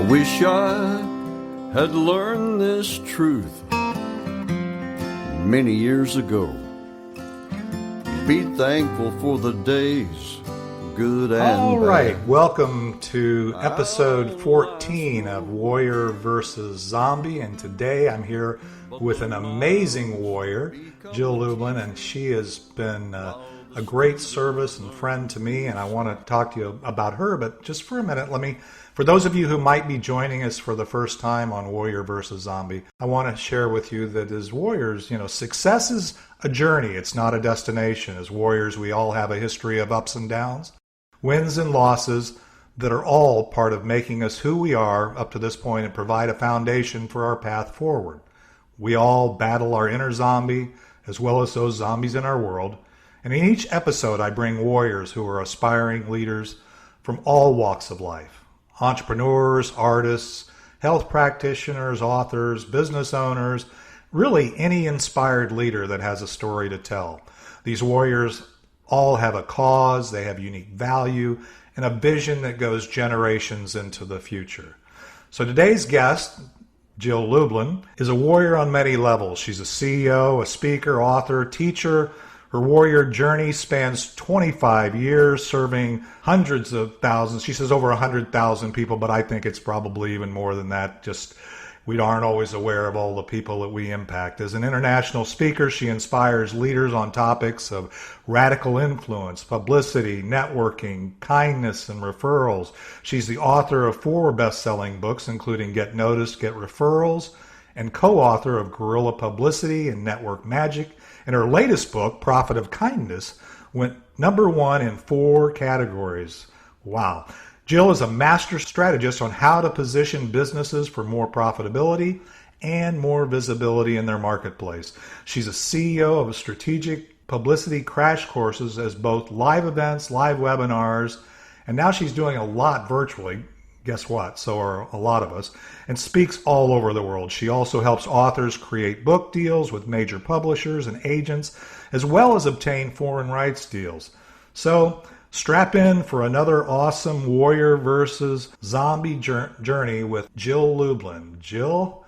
I wish I had learned this truth many years ago. Be thankful for the days, good and bad. All right, welcome to episode 14 of Warrior versus Zombie, and today I'm here with an amazing warrior, Jill Lublin, and she has been a great service and friend to me, and I want to talk to you about her. But just for a minute, for those of you who might be joining us for the first time on Warrior versus Zombie, I want to share with you that as warriors, success is a journey. It's not a destination. As warriors, we all have a history of ups and downs, wins and losses that are all part of making us who we are up to this point and provide a foundation for our path forward. We all battle our inner zombie as well as those zombies in our world. And in each episode, I bring warriors who are aspiring leaders from all walks of life. Entrepreneurs, artists, health practitioners, authors, business owners, really any inspired leader that has a story to tell. These warriors all have a cause, they have unique value, and a vision that goes generations into the future. So today's guest, Jill Lublin, is a warrior on many levels. She's a CEO, a speaker, author, teacher. Her warrior journey spans 25 years, serving hundreds of thousands. She says over 100,000 people, but I think it's probably even more than that. Just we aren't always aware of all the people that we impact. As an international speaker, she inspires leaders on topics of radical influence, publicity, networking, kindness, and referrals. She's the author of 4 best-selling books, including Get Noticed, Get Referrals, and co-author of Guerrilla Publicity and Network Magic. And her latest book, Profit of Kindness, went number 1 in 4 categories. Wow. Jill is a master strategist on how to position businesses for more profitability and more visibility in their marketplace. She's a CEO of strategic publicity crash courses as both live events, live webinars, and now she's doing a lot virtually. Guess what? So are a lot of us, and speaks all over the world. She also helps authors create book deals with major publishers and agents, as well as obtain foreign rights deals. So strap in for another awesome warrior versus zombie journey with Jill Lublin. Jill,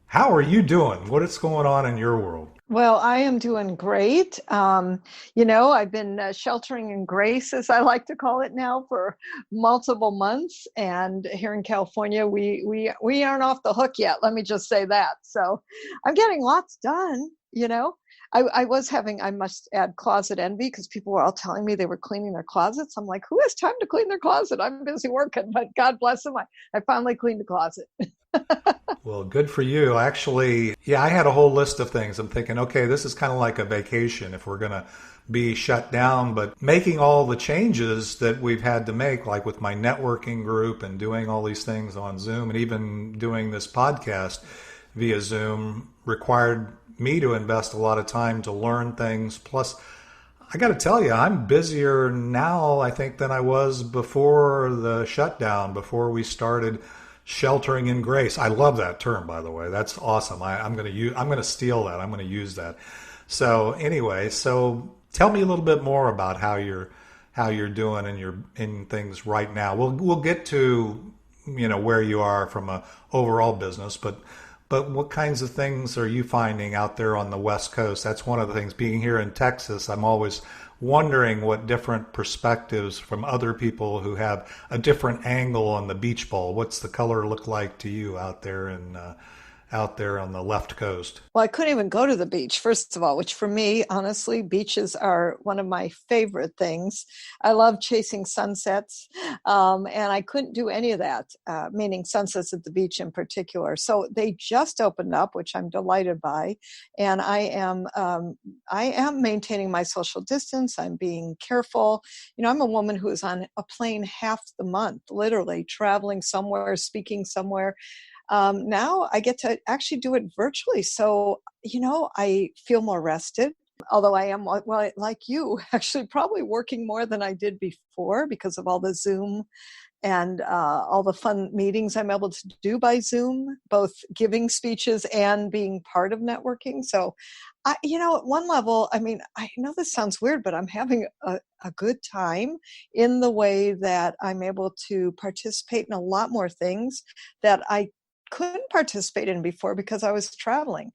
how are you doing? What is going on in your world? Well, I am doing great. I've been sheltering in grace, as I like to call it now, for multiple months. And here in California, we aren't off the hook yet. Let me just say that. So I'm getting lots done, I was having, I must add, closet envy because people were all telling me they were cleaning their closets. I'm like, who has time to clean their closet? I'm busy working, but God bless them. I finally cleaned the closet. Well, good for you. Actually, I had a whole list of things. I'm thinking, okay, this is kind of like a vacation if we're going to be shut down, but making all the changes that we've had to make, like with my networking group and doing all these things on Zoom and even doing this podcast via Zoom required me to invest a lot of time to learn things. Plus, I got to tell you, I'm busier now, I think, than I was before the shutdown, before we started sheltering in grace. I love that term, by the way. That's awesome. I'm going to steal that. I'm going to use that. So anyway, tell me a little bit more about how you're doing in things right now. We'll get to where you are from a overall business, but what kinds of things are you finding out there on the West Coast? That's one of the things. Being here in Texas, I'm always wondering what different perspectives from other people who have a different angle on the beach ball. What's the color look like to you out there on the left coast? Well, I couldn't even go to the beach, first of all, which for me, honestly, beaches are one of my favorite things. I love chasing sunsets, and I couldn't do any of that, meaning sunsets at the beach in particular. So they just opened up, which I'm delighted by, and I am maintaining my social distance. I'm being careful. I'm a woman who is on a plane half the month, literally traveling somewhere, speaking somewhere. Now I get to actually do it virtually. So, I feel more rested, although I am, well, like you, actually probably working more than I did before because of all the Zoom and all the fun meetings I'm able to do by Zoom, both giving speeches and being part of networking. So, at one level, I mean, I know this sounds weird, but I'm having a good time in the way that I'm able to participate in a lot more things that I couldn't participate in before because I was traveling,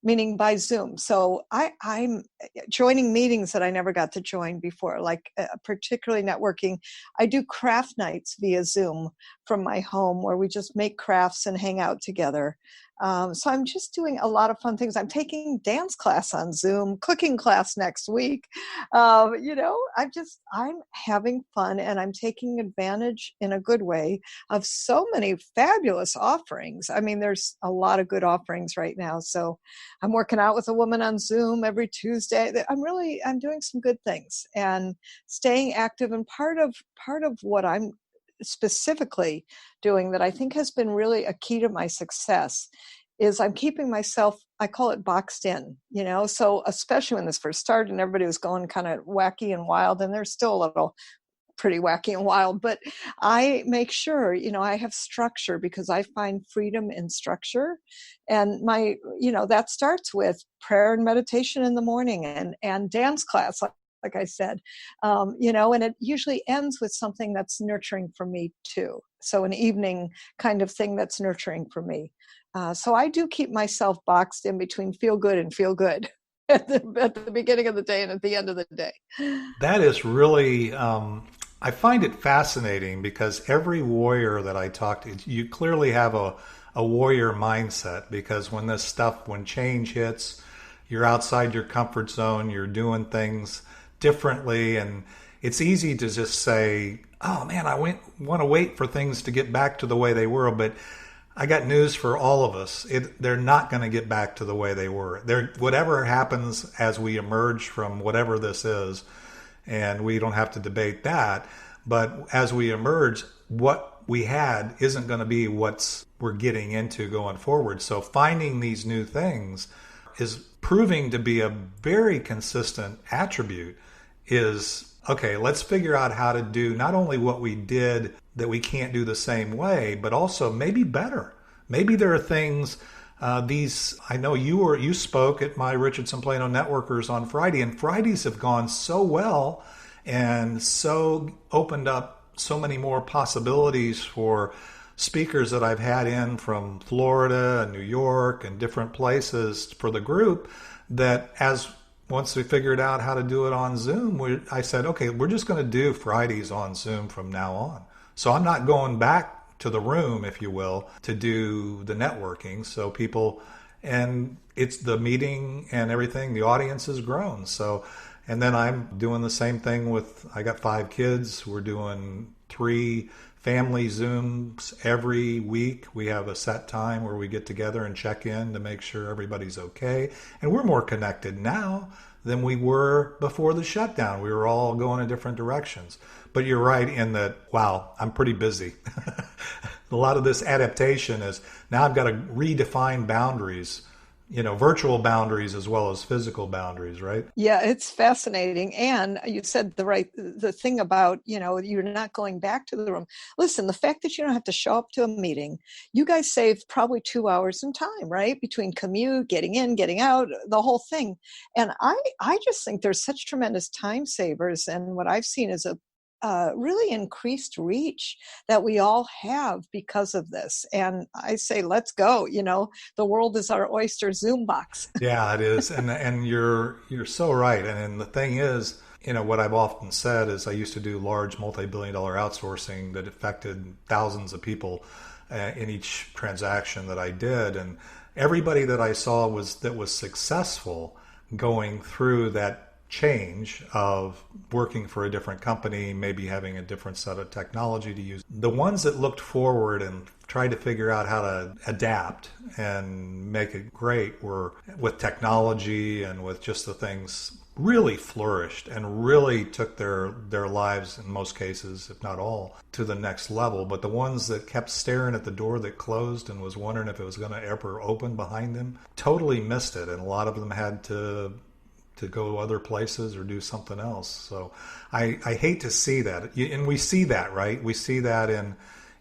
meaning by Zoom. So I'm joining meetings that I never got to join before, like particularly networking. I do craft nights via Zoom from my home where we just make crafts and hang out together. So I'm just doing a lot of fun things. I'm taking dance class on Zoom, cooking class next week. I'm having fun, and I'm taking advantage in a good way of so many fabulous offerings. I mean, there's a lot of good offerings right now. So I'm working out with a woman on Zoom every Tuesday. I'm doing some good things and staying active. And part of what I'm specifically doing that I think has been really a key to my success is I'm keeping myself, I call it boxed in, so especially when this first started and everybody was going kind of wacky and wild, and they're still a little pretty wacky and wild, but I make sure, I have structure because I find freedom in structure. And that starts with prayer and meditation in the morning and dance class, like I said, and it usually ends with something that's nurturing for me too. So an evening kind of thing that's nurturing for me. So I do keep myself boxed in between feel good and feel good at the beginning of the day and at the end of the day. That is really, I find it fascinating because every warrior that I talk to, you clearly have a warrior mindset, because when change hits, you're outside your comfort zone, you're doing things differently, and it's easy to just say, oh man, I want to wait for things to get back to the way they were, but I got news for all of us. They're not going to get back to the way they were. Whatever happens as we emerge from whatever this is, and we don't have to debate that, but as we emerge, what we had isn't going to be what we're getting into going forward. So finding these new things is proving to be a very consistent attribute. Is, okay, let's figure out how to do not only what we did that we can't do the same way, but also maybe better. Maybe there are things, I know you spoke at my Richardson Plano Networkers on Friday, and Fridays have gone so well and so opened up so many more possibilities for speakers that I've had in from Florida and New York and different places for the group, that once we figured out how to do it on Zoom, I said, okay, we're just going to do Fridays on Zoom from now on. So I'm not going back to the room, if you will, to do the networking. So and it's the meeting and everything, the audience has grown. So, and then I'm doing the same thing I got 5 kids. We're doing 3 family Zooms every week. We have a set time where we get together and check in to make sure everybody's okay. And we're more connected now than we were before the shutdown. We were all going in different directions. But you're right in that, wow, I'm pretty busy. A lot of this adaptation is now I've got to redefine boundaries, virtual boundaries as well as physical boundaries, right? Yeah, it's fascinating. And you said the thing about, you're not going back to the room. Listen, the fact that you don't have to show up to a meeting, you guys saved probably 2 hours in time, right? Between commute, getting in, getting out, the whole thing. And I just think there's such tremendous time savers. And what I've seen is a really increased reach that we all have because of this. And I say, let's go. The world is our oyster Zoom box. Yeah, it is. And you're so right. And the thing is, what I've often said is I used to do large multi-billion-dollar outsourcing that affected thousands of people in each transaction that I did. And everybody that I saw that was successful going through that change of working for a different company, maybe having a different set of technology to use. The ones that looked forward and tried to figure out how to adapt and make it great were with technology and with just the things really flourished and really took their lives in most cases, if not all, to the next level. But the ones that kept staring at the door that closed and was wondering if it was going to ever open behind them totally missed it. And a lot of them had to to go other places or do something else. So I hate to see that. And we see that, right? We see that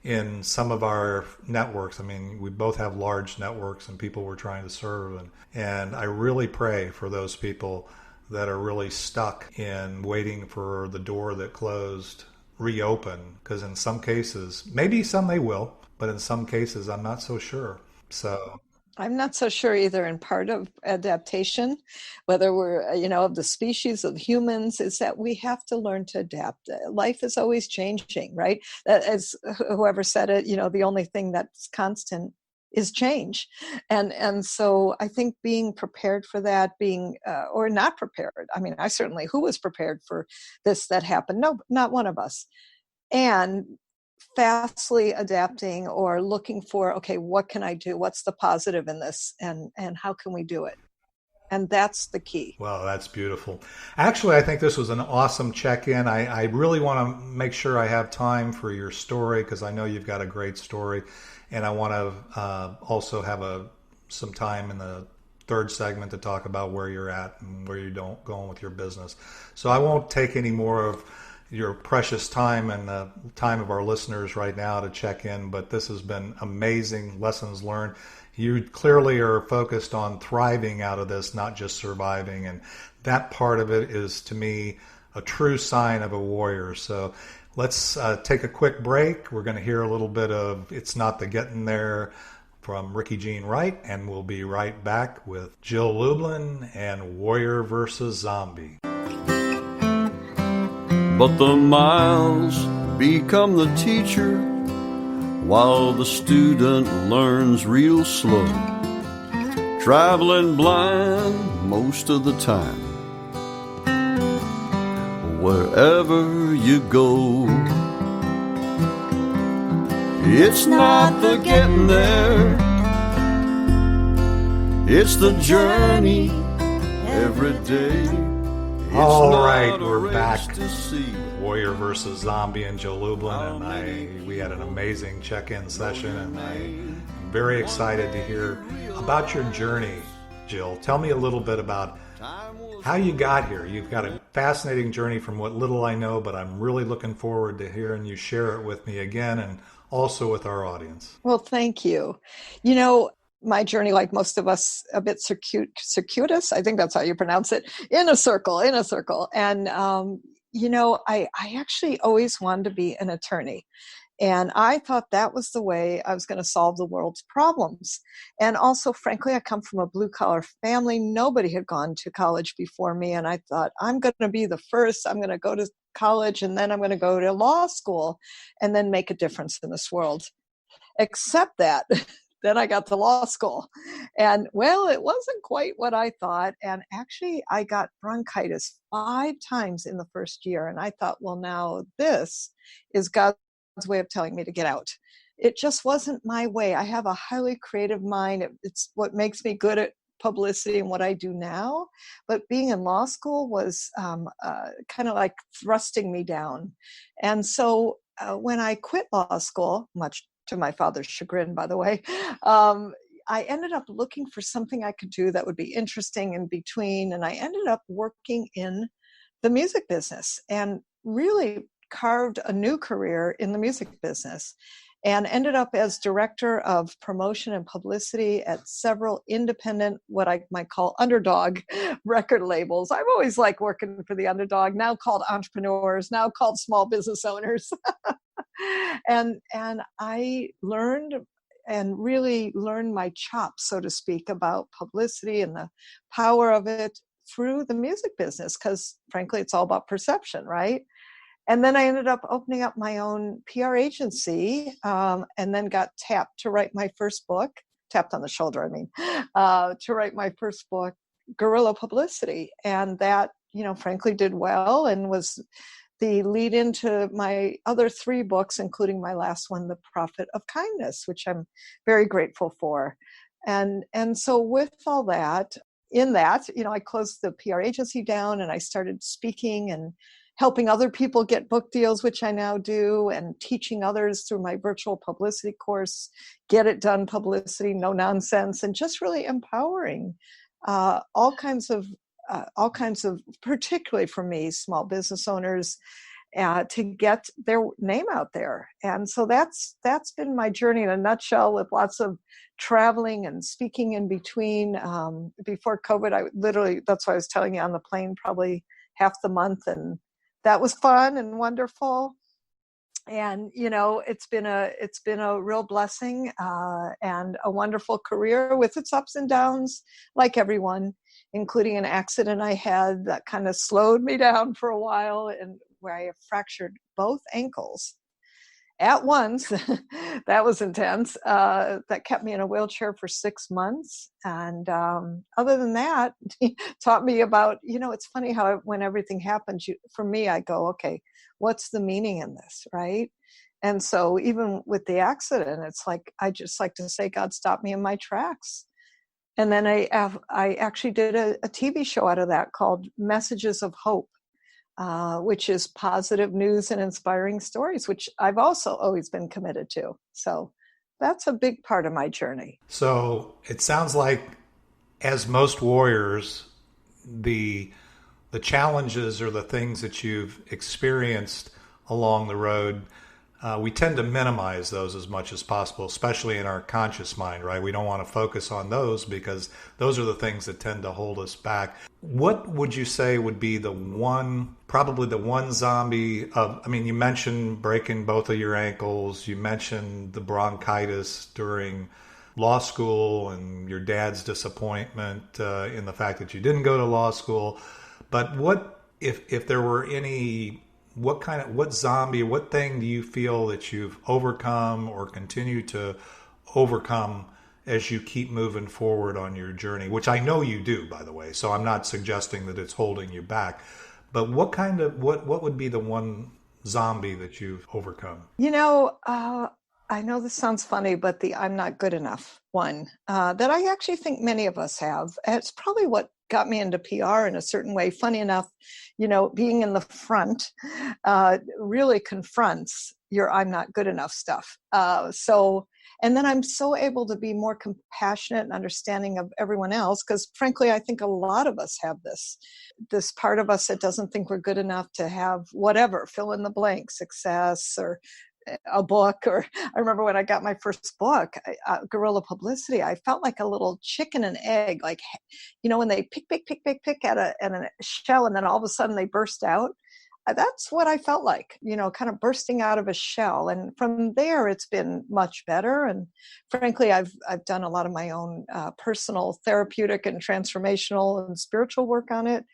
in some of our networks. I mean, we both have large networks and people we're trying to serve. And I really pray for those people that are really stuck in waiting for the door that closed reopen. Because in some cases, maybe some they will, but in some cases, I'm not so sure. So I'm not so sure either. And part of adaptation, whether we're, of the species of humans, is that we have to learn to adapt. Life is always changing, right? That, as whoever said it, the only thing that's constant is change. And so I think being prepared for that, or not prepared. I mean, who was prepared for this that happened? No, not one of us. And fastly adapting or looking for, okay, what can I do? What's the positive in this? And how can we do it? And that's the key. Wow, that's beautiful. Actually, I think this was an awesome check-in. I really want to make sure I have time for your story because I know you've got a great story. And I want to also have some time in the third segment to talk about where you're at and where you're going with your business. So I won't take any more of your precious time and the time of our listeners right now to check in, but this has been amazing lessons learned. You clearly are focused on thriving out of this, not just surviving. And that part of it is, to me, a true sign of a warrior. So let's take a quick break. We're going to hear a little bit of It's Not the Getting There from Ricky Jean Wright, and we'll be right back with Jill Lublin and Warrior versus Zombie. But the miles become the teacher while the student learns real slow, traveling blind most of the time. Wherever you go, it's not the getting there, it's the journey every day. All right, we're back. Warrior versus Zombie and Jill Lublin, and we had an amazing check-in session, and I'm very excited to hear about your journey, Jill. Tell me a little bit about how you got here. You've got a fascinating journey from what little I know, but I'm really looking forward to hearing you share it with me again and also with our audience. Well, thank you. My journey, like most of us, a bit circuitous. I think that's how you pronounce it. In a circle. And, I actually always wanted to be an attorney. And I thought that was the way I was going to solve the world's problems. And also, frankly, I come from a blue-collar family. Nobody had gone to college before me. And I thought, I'm going to be the first. I'm going to go to college, and then I'm going to go to law school and then make a difference in this world. Except that then I got to law school. And, well, it wasn't quite what I thought. And actually, I got bronchitis 5 times in the first year. And I thought, well, now this is God's way of telling me to get out. It just wasn't my way. I have a highly creative mind. It's what makes me good at publicity and what I do now. But being in law school was kind of like thrusting me down. And so when I quit law school, much to my father's chagrin, by the way, I ended up looking for something I could do that would be interesting in between. And I ended up working in the music business and really carved a new career in the music business and ended up as director of promotion and publicity at several independent, what I might call underdog record labels. I've always liked working for the underdog, now called entrepreneurs, now called small business owners. And I learned and really learned my chops, so to speak, about publicity and the power of it through the music business, because frankly, it's all about perception, right? And then I ended up opening up my own PR agency and then got tapped to write my first book, tapped on the shoulder, to write my first book, Guerrilla Publicity. And that, frankly, did well and was the lead into my other 3 books, including my last one, The Prophet of Kindness, which I'm very grateful for. And so with all that, I closed the PR agency down and I started speaking and helping other people get book deals, which I now do, and teaching others through my virtual publicity course, Get It Done Publicity, no nonsense, and just really empowering all kinds of all kinds of, particularly for me, small business owners, to get their name out there. And so that's been my journey in a nutshell, with lots of traveling and speaking in between. Before COVID, I literally, that's why I was telling you, on the plane probably half the month, and that was fun and wonderful. And it's been a real blessing, and a wonderful career with its ups and downs, like everyone, including an accident I had that kind of slowed me down for a while, and where I fractured both ankles at once. That was intense. That kept me in a wheelchair for 6 months. And other than that, taught me about, it's funny how when everything happens, for me, I go, okay, what's the meaning in this, right? And so even with the accident, it's like, I just like to say, God stopped me in my tracks. And then I actually did a TV show out of that called Messages of Hope, which is positive news and inspiring stories, which I've also always been committed to. So that's a big part of my journey. So it sounds like, as most warriors, the challenges or the things that you've experienced along the road, we tend to minimize those as much as possible, especially in our conscious mind, right? We don't want to focus on those because those are the things that tend to hold us back. What would you say would be probably the one zombie you mentioned breaking both of your ankles. You mentioned the bronchitis during law school and your dad's disappointment in the fact that you didn't go to law school. But what, if there were any, what zombie, what thing do you feel that you've overcome or continue to overcome as you keep moving forward on your journey, which I know you do, by the way, so I'm not suggesting that it's holding you back, but what would be the one zombie that you've overcome? I know this sounds funny, but the I'm not good enough one, that I actually think many of us have. It's probably what got me into PR in a certain way. Funny enough, being in the front really confronts your I'm not good enough stuff. And then I'm so able to be more compassionate and understanding of everyone else, because frankly, I think a lot of us have this part of us that doesn't think we're good enough to have whatever, fill in the blank, success or a book. Or I remember when I got my first book, Guerrilla Publicity, I felt like a little chicken and egg, like, when they pick at a shell and then all of a sudden they burst out. That's what I felt like, kind of bursting out of a shell. And from there, it's been much better. And frankly, I've done a lot of my own personal therapeutic and transformational and spiritual work on it.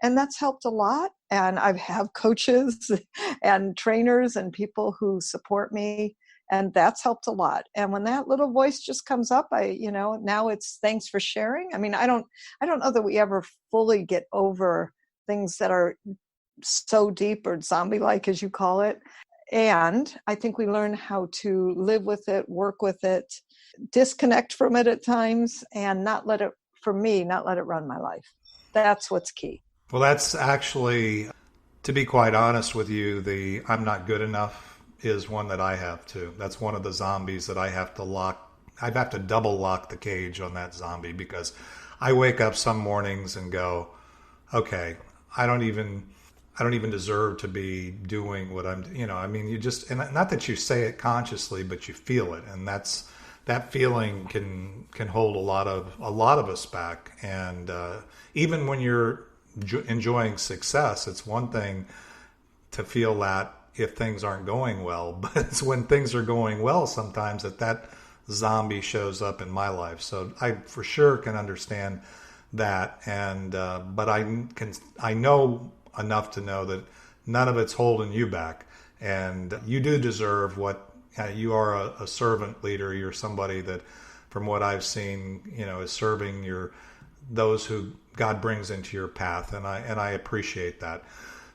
And that's helped a lot. And I have coaches and trainers and people who support me. And that's helped a lot. And when that little voice just comes up, now it's thanks for sharing. I don't know that we ever fully get over things that are so deep or zombie-like, as you call it. And I think we learn how to live with it, work with it, disconnect from it at times, and not let it run my life. That's what's key. Well, that's actually, to be quite honest with you, the I'm not good enough is one that I have too. That's one of the zombies that I have to lock. I'd have to double lock the cage on that zombie, because I wake up some mornings and go, okay, I don't even deserve to be doing what I'm, you just, and not that you say it consciously, but you feel it. And that feeling can hold a lot of us back. And even when you're enjoying success, it's one thing to feel that if things aren't going well, but it's when things are going well sometimes that zombie shows up in my life. So I for sure can understand that. And but I know enough to know that none of it's holding you back, and you do deserve what you are. A servant leader. You're somebody that, from what I've seen, is serving those who God brings into your path, and I appreciate that.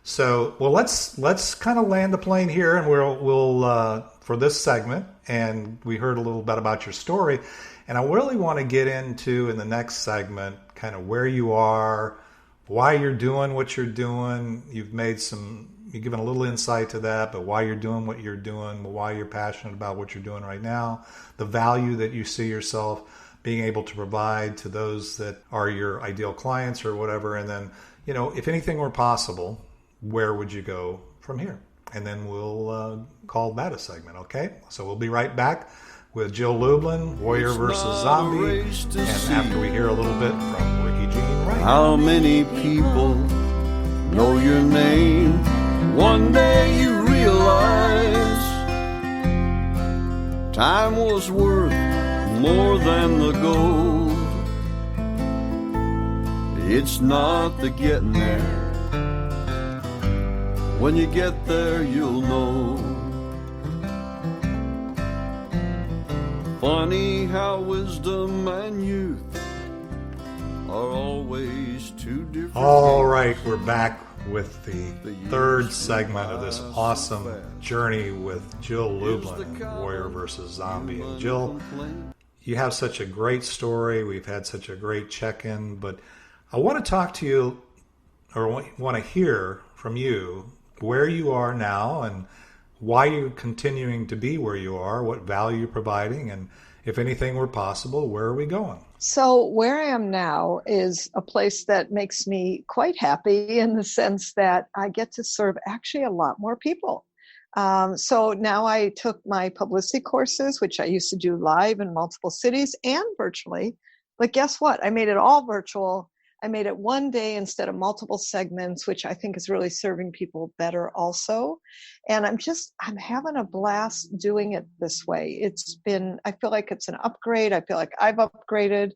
So, well, let's kind of land the plane here, and we'll for this segment, and we heard a little bit about your story, and I really want to get into, in the next segment, kind of where you are, why you're doing what you're doing. You've given a little insight to that, but why you're doing what you're doing, why you're passionate about what you're doing right now, the value that you see yourself being able to provide to those that are your ideal clients or whatever. And then, if anything were possible, where would you go from here? And then we'll call that a segment, okay? So we'll be right back with Jill Lublin, Warrior versus Zombie, and after we hear a little bit from Ricky Jean Wright. How many people know your name? One day you realize time was worth more than the gold. It's not the getting there. When you get there, you'll know. Funny how wisdom and youth are always two different. All right, we're back with the third segment of this awesome journey with Jill Lublin, Warrior versus Zombie. And Jill, you have such a great story. We've had such a great check-in, but I want to talk to you, or want to hear from you where you are now and why you're continuing to be where you are, what value you're providing, and if anything were possible, where are we going? So where I am now is a place that makes me quite happy in the sense that I get to serve actually a lot more people. So now I took my publicity courses, which I used to do live in multiple cities and virtually. But guess what? I made it all virtual. I made it one day instead of multiple segments, which I think is really serving people better also. And I'm having a blast doing it this way. I feel like it's an upgrade. I feel like I've upgraded.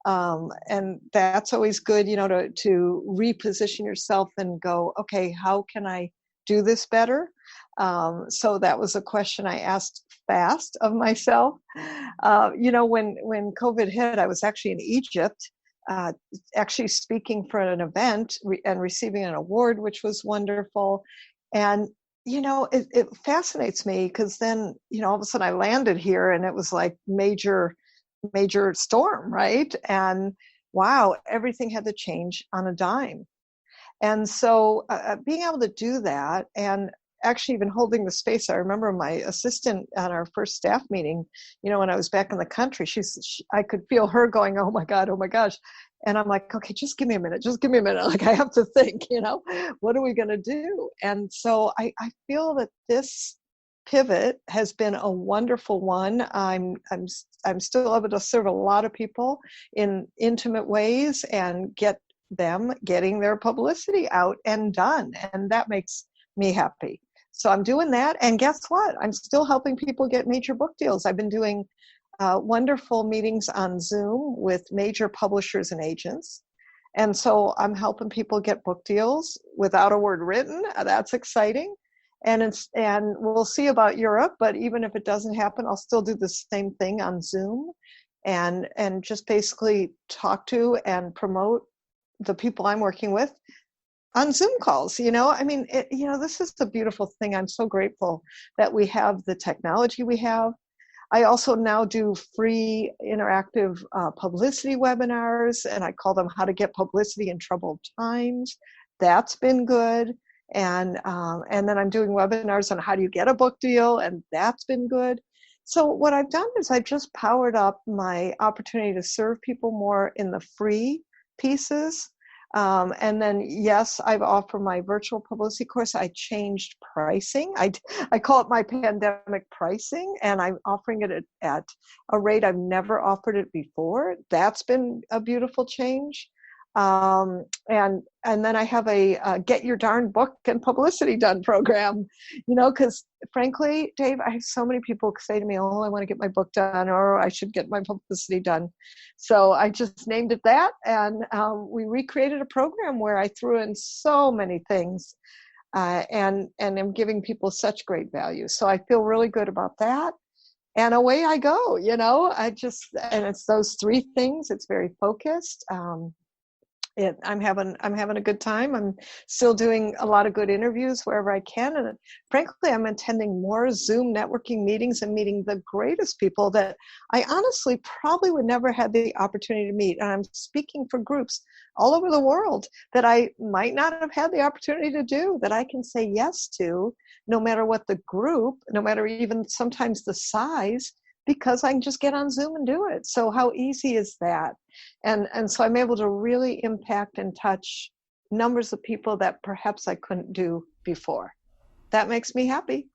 And that's always good, to reposition yourself and go, okay, how can I do this better? So that was a question I asked fast of myself. When COVID hit, I was actually in Egypt, actually speaking for an event and receiving an award, which was wonderful. And, it fascinates me because then, all of a sudden I landed here and it was like major storm, right? And wow, everything had to change on a dime. And so being able to do that and actually even holding the space. I remember my assistant at our first staff meeting, when I was back in the country, I could feel her going, oh my gosh. And I'm like, okay, just give me a minute. Like I have to think, what are we going to do? And so I feel that this pivot has been a wonderful one. I'm still able to serve a lot of people in intimate ways and getting their publicity out and done. And that makes me happy. So I'm doing that. And guess what? I'm still helping people get major book deals. I've been doing wonderful meetings on Zoom with major publishers and agents. And so I'm helping people get book deals without a word written. That's exciting. And we'll see about Europe, but even if it doesn't happen, I'll still do the same thing on Zoom and just basically talk to and promote the people I'm working with on Zoom calls. This is a beautiful thing. I'm so grateful that we have the technology we have. I also now do free interactive publicity webinars, and I call them How to Get Publicity in Troubled Times. That's been good. And then I'm doing webinars on how do you get a book deal, and that's been good. So what I've done is I've just powered up my opportunity to serve people more in the free pieces. And then, yes, I've offered my virtual publicity course. I changed pricing. I call it my pandemic pricing, and I'm offering it at a rate I've never offered it before. That's been a beautiful change. And then I have a Get Your Darn Book and Publicity Done program, because frankly, Dave, I have so many people say to me, oh, I want to get my book done, or I should get my publicity done. So I just named it that. And we recreated a program where I threw in so many things and am giving people such great value. So I feel really good about that. And away I go, and it's those three things. It's very focused. I'm having a good time. I'm still doing a lot of good interviews wherever I can. And frankly, I'm attending more Zoom networking meetings and meeting the greatest people that I honestly probably would never have the opportunity to meet. And I'm speaking for groups all over the world that I might not have had the opportunity to do, that I can say yes to, no matter what the group, no matter even sometimes the size, because I can just get on Zoom and do it. So how easy is that? And so I'm able to really impact and touch numbers of people that perhaps I couldn't do before. That makes me happy.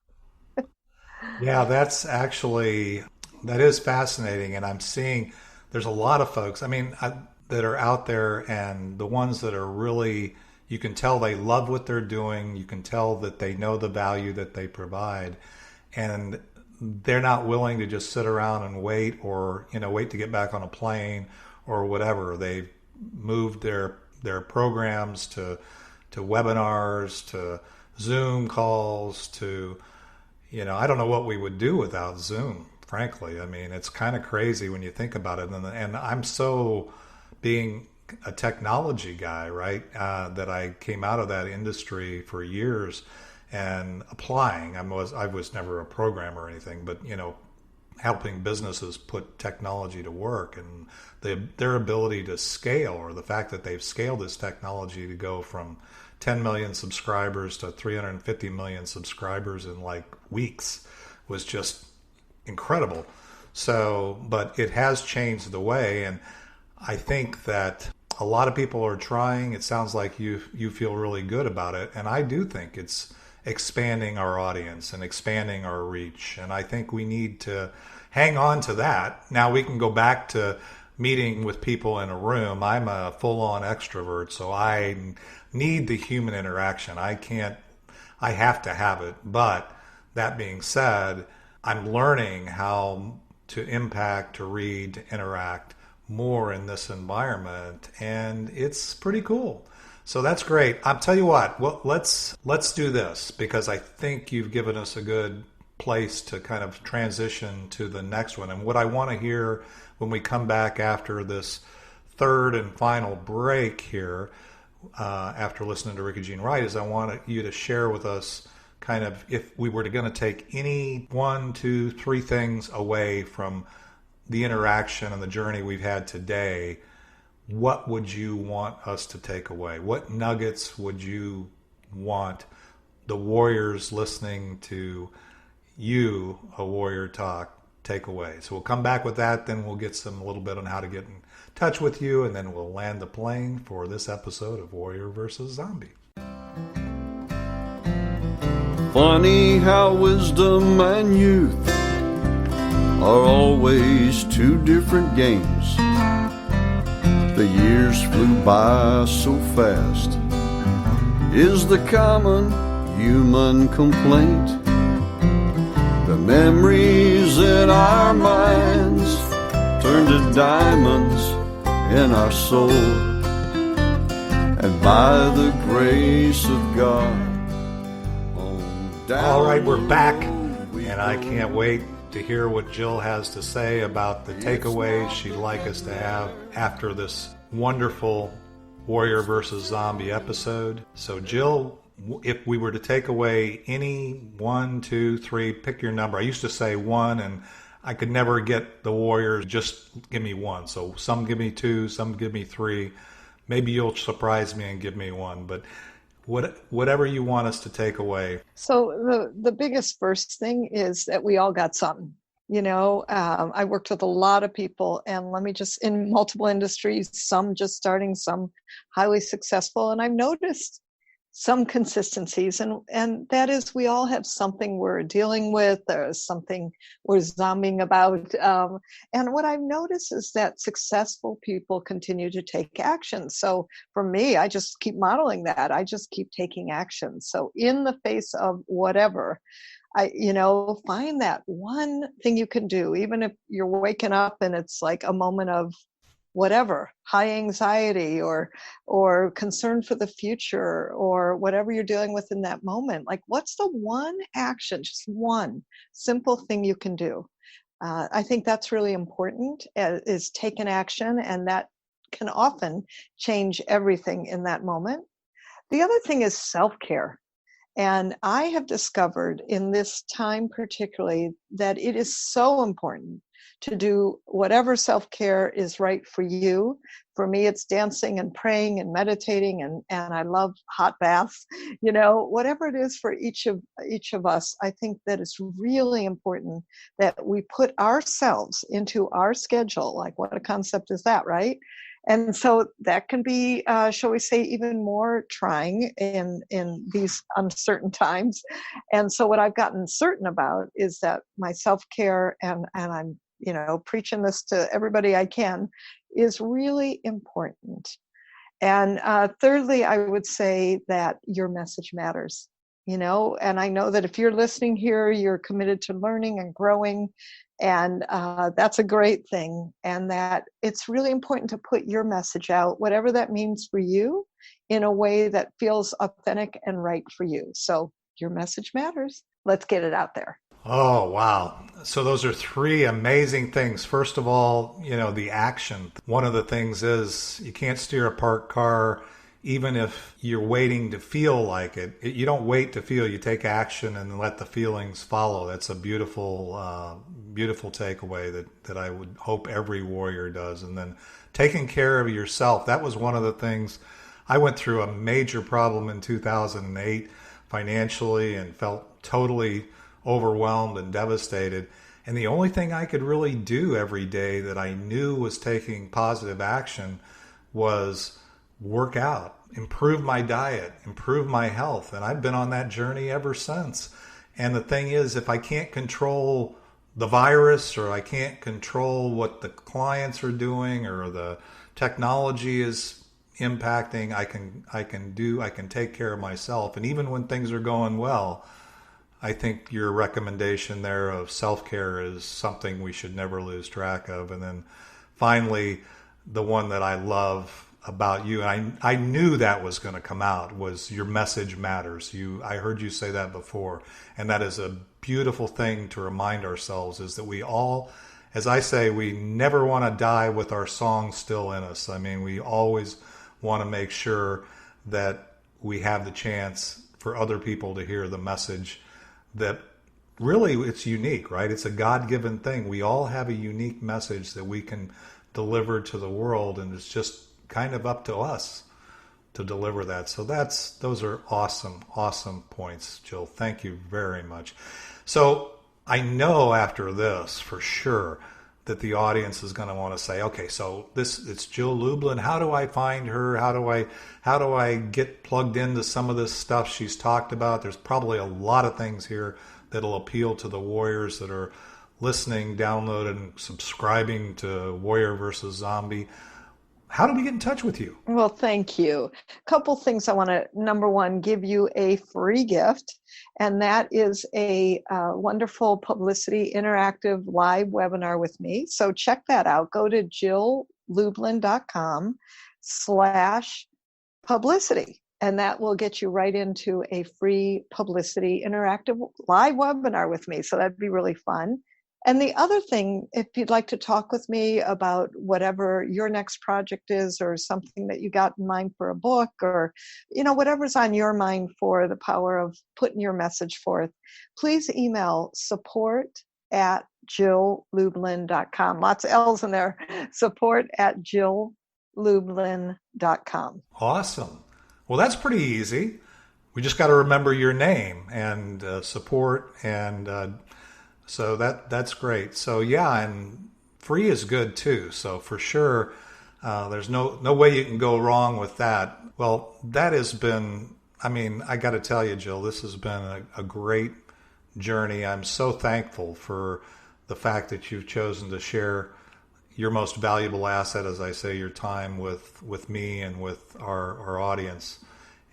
Yeah, that is fascinating. And I'm seeing there's a lot of folks, that are out there, and the ones that are really, you can tell they love what they're doing. You can tell that they know the value that they provide. And they're not willing to just sit around and wait, or, wait to get back on a plane or whatever. They've moved their programs to webinars, to Zoom calls, to, I don't know what we would do without Zoom, frankly. I mean, it's kind of crazy when you think about it. And I'm so, being a technology guy, right, that I came out of that industry for years and applying. I was never a programmer or anything, but, helping businesses put technology to work, and their ability to scale, or the fact that they've scaled this technology to go from 10 million subscribers to 350 million subscribers in like weeks was just incredible. So, but it has changed the way, and I think that a lot of people are trying. It sounds like you feel really good about it, and I do think it's expanding our audience and expanding our reach. And I think we need to hang on to that. Now we can go back to meeting with people in a room. I'm a full-on extrovert, so I need the human interaction. I have to have it. But that being said, I'm learning how to impact, to read, to interact more in this environment, and it's pretty cool. So that's great. I'll tell you what, well, let's do this, because I think you've given us a good place to kind of transition to the next one. And what I want to hear when we come back after this third and final break here, after listening to Ricky Jean Wright, is I want you to share with us kind of, if we were going to take any 1, 2, 3 things away from the interaction and the journey we've had today, what would you want us to take away? What nuggets would you want the warriors listening to you, A Warrior Talk, take away? So we'll come back with that, then we'll get a little bit on how to get in touch with you, and then we'll land the plane for this episode of Warrior versus Zombie. Funny how wisdom and youth are always two different games. The years flew by so fast, is the common human complaint. The memories in our minds turn to diamonds in our soul, and by the grace of God on down. All right, we're back, and I can't wait to hear what Jill has to say about the takeaways she'd like us to have after this wonderful Warrior versus Zombie episode. So Jill, if we were to take away any 1, 2, 3, pick your number. I used to say 1, and I could never get the Warriors, just give me 1. So some give me 2, some give me 3. Maybe you'll surprise me and give me 1, but whatever you want us to take away. So the biggest first thing is that we all got something. I worked with a lot of people, and in multiple industries, some just starting, some highly successful. And I've noticed some consistencies, and that is, we all have something we're dealing with. There's something we're zombieing about. And what I've noticed is that successful people continue to take action. So for me, I just keep modeling that. I just keep taking action. So in the face of whatever, find that one thing you can do, even if you're waking up and it's like a moment of whatever, high anxiety or concern for the future, or whatever you're dealing with in that moment. Like, what's the one action, just one simple thing you can do? I think that's really important, is take an action, and that can often change everything in that moment. The other thing is self-care. And I have discovered in this time particularly that it is so important to do whatever self-care is right for you. For me, it's dancing and praying and meditating, and I love hot baths. Whatever it is for each of us, I think that it's really important that we put ourselves into our schedule. Like, what a concept is that, right? And so that can be, shall we say, even more trying in these uncertain times. And so what I've gotten certain about is that my self-care, and I'm, preaching this to everybody I can, is really important. And thirdly, I would say that your message matters, and I know that if you're listening here, you're committed to learning and growing. And that's a great thing. And that it's really important to put your message out, whatever that means for you, in a way that feels authentic and right for you. So your message matters. Let's get it out there. Oh, wow. So those are three amazing things. First of all, the action. One of the things is you can't steer a parked car even if you're waiting to feel like it. You don't wait to feel. You take action and let the feelings follow. That's a beautiful, beautiful takeaway that I would hope every warrior does. And then taking care of yourself. That was one of the things. I went through a major problem in 2008 financially and felt totally overwhelmed and devastated. And the only thing I could really do every day that I knew was taking positive action was work out, improve my diet, improve my health. And I've been on that journey ever since. And the thing is, if I can't control the virus, or I can't control what the clients are doing, or the technology is impacting, I can take care of myself. And even when things are going well, I think your recommendation there of self-care is something we should never lose track of. And then finally, the one that I love about you, and I knew that was going to come out, was your message matters. I heard you say that before, and that is a beautiful thing to remind ourselves, is that we all, as I say, we never want to die with our song still in us. I mean, we always want to make sure that we have the chance for other people to hear the message that really it's unique, right? It's a God-given thing. We all have a unique message that we can deliver to the world, and it's just kind of up to us to deliver that. So those are awesome points, Jill. Thank you very much. So I know after this for sure that the audience is going to want to say, okay, so it's Jill Lublin. How do I find her? How do I get plugged into some of this stuff she's talked about? There's probably a lot of things here that'll appeal to the warriors that are listening, downloading, subscribing to Warrior versus Zombie. How do we get in touch with you? Well, thank you. A couple things I want to, number one, give you a free gift, and that is a wonderful Publicity interactive live webinar with me. So check that out. Go to jilllublin.com/publicity, and that will get you right into a free Publicity interactive live webinar with me. So that'd be really fun. And the other thing, if you'd like to talk with me about whatever your next project is, or something that you got in mind for a book, or, whatever's on your mind for the power of putting your message forth, please email support@jilllublin.com. Lots of L's in there. support@jilllublin.com. Awesome. Well, that's pretty easy. We just got to remember your name and support, and so that's great. So yeah, and free is good too. So for sure, there's no way you can go wrong with that. Well, that has been, I got to tell you, Jill, this has been a great journey. I'm so thankful for the fact that you've chosen to share your most valuable asset, as I say, your time with me and with our audience.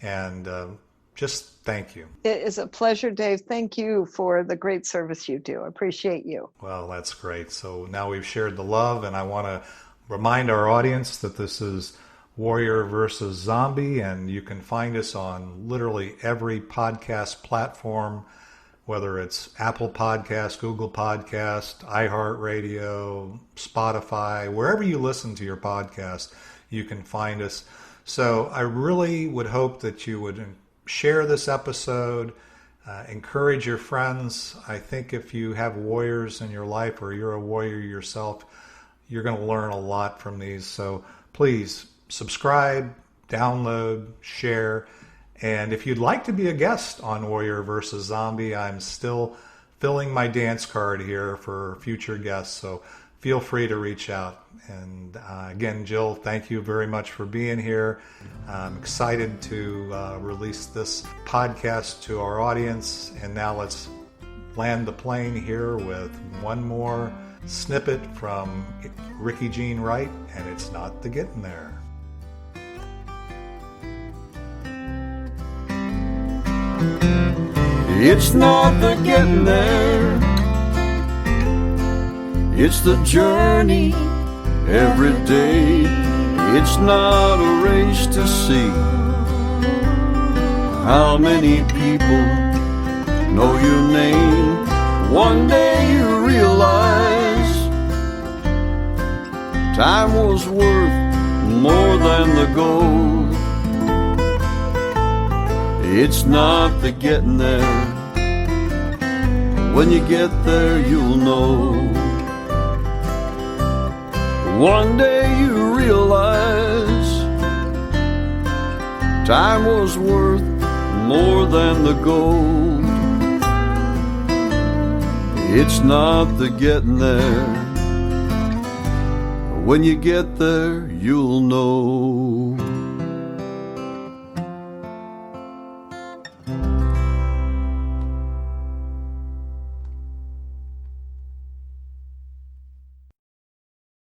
And just thank you. It is a pleasure, Dave. Thank you for the great service you do. I appreciate you. Well, that's great. So now we've shared the love, and I want to remind our audience that this is Warrior versus Zombie, and you can find us on literally every podcast platform, whether it's Apple Podcast, Google Podcast, iHeartRadio, Spotify, wherever you listen to your podcast, you can find us. So I really would hope that you would share this episode, Encourage your friends. I think if you have warriors in your life or you're a warrior yourself, you're going to learn a lot from these. So please subscribe, download, share. And if you'd like to be a guest on Warrior versus Zombie, I'm still filling my dance card here for future guests. So feel free to reach out. And again, Jill, thank you very much for being here. I'm excited to release this podcast to our audience. And now let's land the plane here with one more snippet from Ricky Jean Wright, and it's not the getting there. It's not the getting there, it's the journey every day. It's not a race to see how many people know your name. One day you realize time was worth more than the gold. It's not the getting there. When you get there, you'll know. One day you realize time was worth more than the gold. It's not the getting there. When you get there, you'll know.